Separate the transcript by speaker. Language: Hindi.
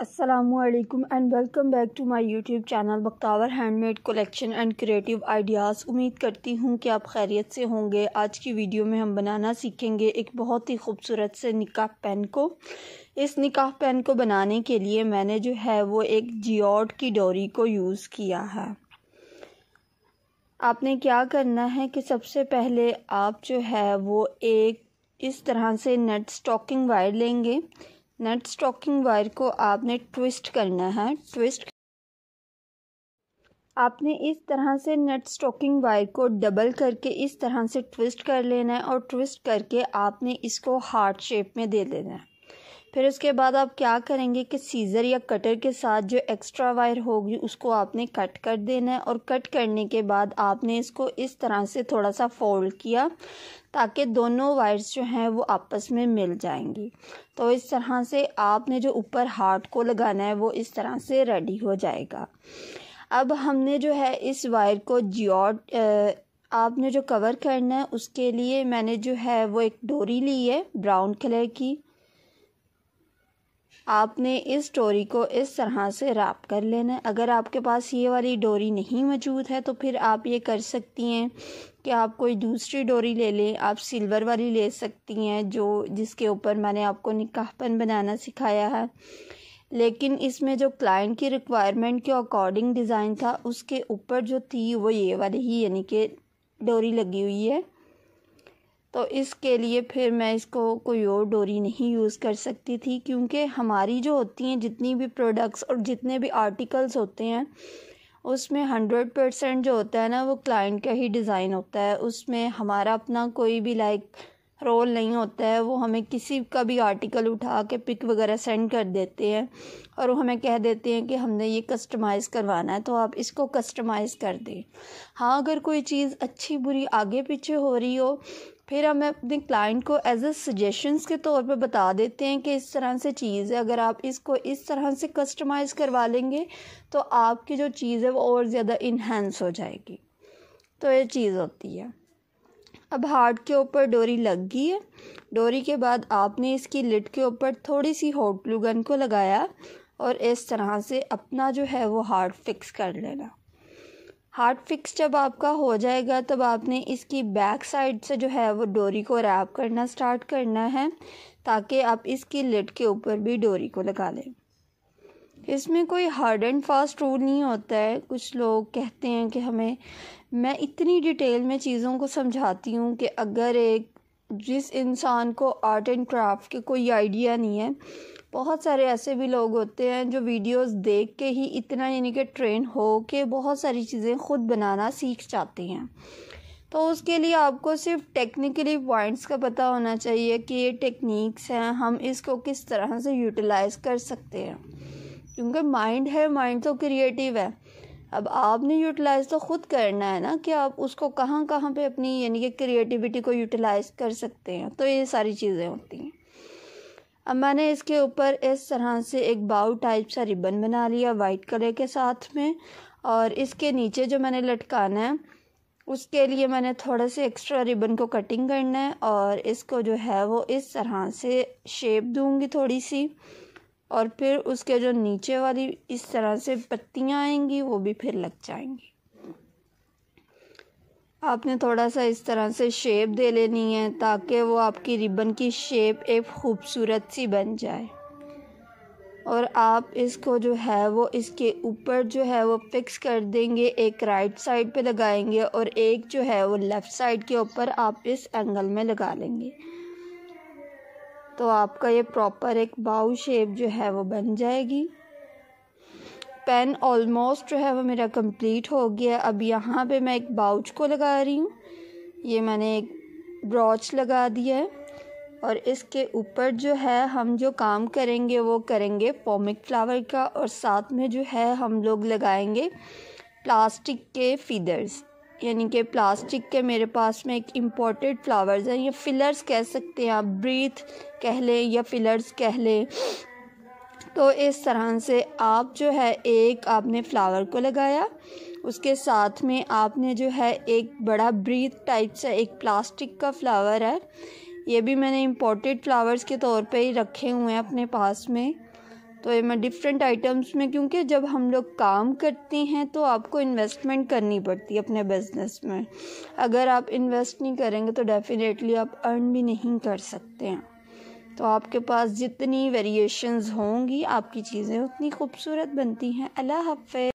Speaker 1: अस्सलामुअलैकुम and welcome back to my YouTube channel Bakhtawar handmade collection and creative ideas. उम्मीद करती हूँ कि आप खैरियत से होंगे। आज की वीडियो में हम बनाना सीखेंगे एक बहुत ही खूबसूरत से निकाह पेन को। इस निकाह पेन को बनाने के लिए मैंने जो है वो एक जियोड की डोरी को यूज़ किया है। आपने क्या करना है कि सबसे पहले आप जो है वो एक इस तरह से नट स्टॉकिंग वायर लेंगे। नट स्टॉकिंग वायर को आपने ट्विस्ट करना है। आपने इस तरह से नट स्टॉकिंग वायर को डबल करके इस तरह से ट्विस्ट कर लेना है और ट्विस्ट करके आपने इसको हार्ट शेप में दे लेना है। फिर उसके बाद आप क्या करेंगे कि सीज़र या कटर के साथ जो एक्स्ट्रा वायर होगी उसको आपने कट कर देना है और कट करने के बाद आपने इसको इस तरह से थोड़ा सा फोल्ड किया ताकि दोनों वायर्स जो हैं वो आपस में मिल जाएंगी। तो इस तरह से आपने जो ऊपर हार्ट को लगाना है वो इस तरह से रेडी हो जाएगा। अब हमने जो है इस वायर को जियोड आपने जो कवर करना है उसके लिए मैंने जो है वो एक डोरी ली है ब्राउन कलर की। आपने इस डोरी को इस तरह से रैप कर लेना है। अगर आपके पास ये वाली डोरी नहीं मौजूद है तो फिर आप ये कर सकती हैं कि आप कोई दूसरी डोरी ले लें। आप सिल्वर वाली ले सकती हैं जिसके ऊपर मैंने आपको निकाह पेन बनाना सिखाया है। लेकिन इसमें जो क्लाइंट की रिक्वायरमेंट के अकॉर्डिंग डिज़ाइन था उसके ऊपर जो थी वो ये वाली ही यानी कि डोरी लगी हुई है। तो इसके लिए फिर मैं इसको कोई और डोरी नहीं यूज़ कर सकती थी, क्योंकि हमारी जो होती हैं जितनी भी प्रोडक्ट्स और जितने भी आर्टिकल्स होते हैं उसमें 100% जो होता है ना वो क्लाइंट का ही डिज़ाइन होता है। उसमें हमारा अपना कोई भी रोल नहीं होता है। वो हमें किसी का भी आर्टिकल उठा के पिक वगैरह सेंड कर देते हैं और वो हमें कह देते हैं कि हमने ये कस्टमाइज़ करवाना है तो आप इसको कस्टमाइज़ कर दें। हाँ, अगर कोई चीज़ अच्छी बुरी आगे पीछे हो रही हो फिर हम अपने क्लाइंट को एज ए सजेशंस के तौर पे बता देते हैं कि इस तरह से चीज़ है, अगर आप इसको इस तरह से कस्टमाइज़ करवा लेंगे तो आपकी जो चीज़ है वो और ज़्यादा इन्हेंस हो जाएगी। तो ये चीज़ होती है। अब हार्ट के ऊपर डोरी लग गई है। डोरी के बाद आपने इसकी लिड के ऊपर थोड़ी सी हॉट ग्लू गन को लगाया और इस तरह से अपना जो है वो हार्ट फिक्स कर लेना। हार्ट फिक्स जब आपका हो जाएगा तब आपने इसकी बैक साइड से जो है वो डोरी को रैप करना स्टार्ट करना है ताकि आप इसकी लिड के ऊपर भी डोरी को लगा लें। इसमें कोई हार्ड एंड फास्ट रूल नहीं होता है। कुछ लोग कहते हैं कि मैं इतनी डिटेल में चीज़ों को समझाती हूँ कि अगर जिस इंसान को आर्ट एंड क्राफ्ट के कोई आइडिया नहीं है, बहुत सारे ऐसे भी लोग होते हैं जो वीडियोस देख के ही इतना यानी कि ट्रेन हो के बहुत सारी चीज़ें ख़ुद बनाना सीख जाते हैं। तो उसके लिए आपको सिर्फ टेक्निकली पॉइंट्स का पता होना चाहिए कि ये टेक्निक्स हैं, हम इसको किस तरह से यूटिलाइज़ कर सकते हैं। क्योंकि माइंड तो क्रिएटिव है। अब आपने यूटिलाइज़ तो ख़ुद करना है ना कि आप उसको कहाँ कहाँ पे अपनी यानी कि क्रिएटिविटी को यूटिलाइज़ कर सकते हैं। तो ये सारी चीज़ें होती हैं। अब मैंने इसके ऊपर इस तरह से एक बाउ टाइप सा रिबन बना लिया वाइट कलर के साथ में, और इसके नीचे जो मैंने लटकाना है उसके लिए मैंने थोड़ा से एक्स्ट्रा रिबन को कटिंग करना है और इसको जो है वो इस तरह से शेप दूंगी थोड़ी सी, और फिर उसके जो नीचे वाली इस तरह से पत्तियां आएंगी वो भी फिर लग जाएंगी। आपने थोड़ा सा इस तरह से शेप दे लेनी है ताकि वो आपकी रिबन की शेप एक खूबसूरत सी बन जाए। और आप इसको जो है वो इसके ऊपर जो है वो फिक्स कर देंगे, एक राइट साइड पे लगाएंगे और एक जो है वो लेफ़्ट साइड के ऊपर आप इस एंगल में लगा लेंगे। तो आपका ये प्रॉपर एक बाउ शेप जो है वो बन जाएगी। पेन ऑलमोस्ट जो है वो मेरा कंप्लीट हो गया। अब यहाँ पे मैं एक बाउच को लगा रही हूँ। ये मैंने एक ब्रॉच लगा दिया है और इसके ऊपर जो है हम जो काम करेंगे वो करेंगे पॉमिक फ्लावर का, और साथ में जो है हम लोग लगाएंगे प्लास्टिक के फीदर्स, यानी कि प्लास्टिक के मेरे पास में एक इम्पोर्टेड फ्लावर्स हैं, ये फिलर्स कह सकते हैं आप, ब्रीथ कह लें या फिलर्स कह लें। तो इस तरह से आप जो है एक आपने फ्लावर को लगाया, उसके साथ में आपने जो है एक बड़ा ब्रीथ टाइप से एक प्लास्टिक का फ्लावर है, ये भी मैंने इम्पोर्टेड फ्लावर्स के तौर पे ही रखे हुए हैं अपने पास में। तो मैं डिफरेंट आइटम्स में, क्योंकि जब हम लोग काम करते हैं तो आपको इन्वेस्टमेंट करनी पड़ती है अपने बिज़नेस में। अगर आप इन्वेस्ट नहीं करेंगे तो डेफिनेटली आप अर्न भी नहीं कर सकते हैं। तो आपके पास जितनी वेरिएशंस होंगी आपकी चीज़ें उतनी खूबसूरत बनती हैं। अल्लाह हाफ़िज़।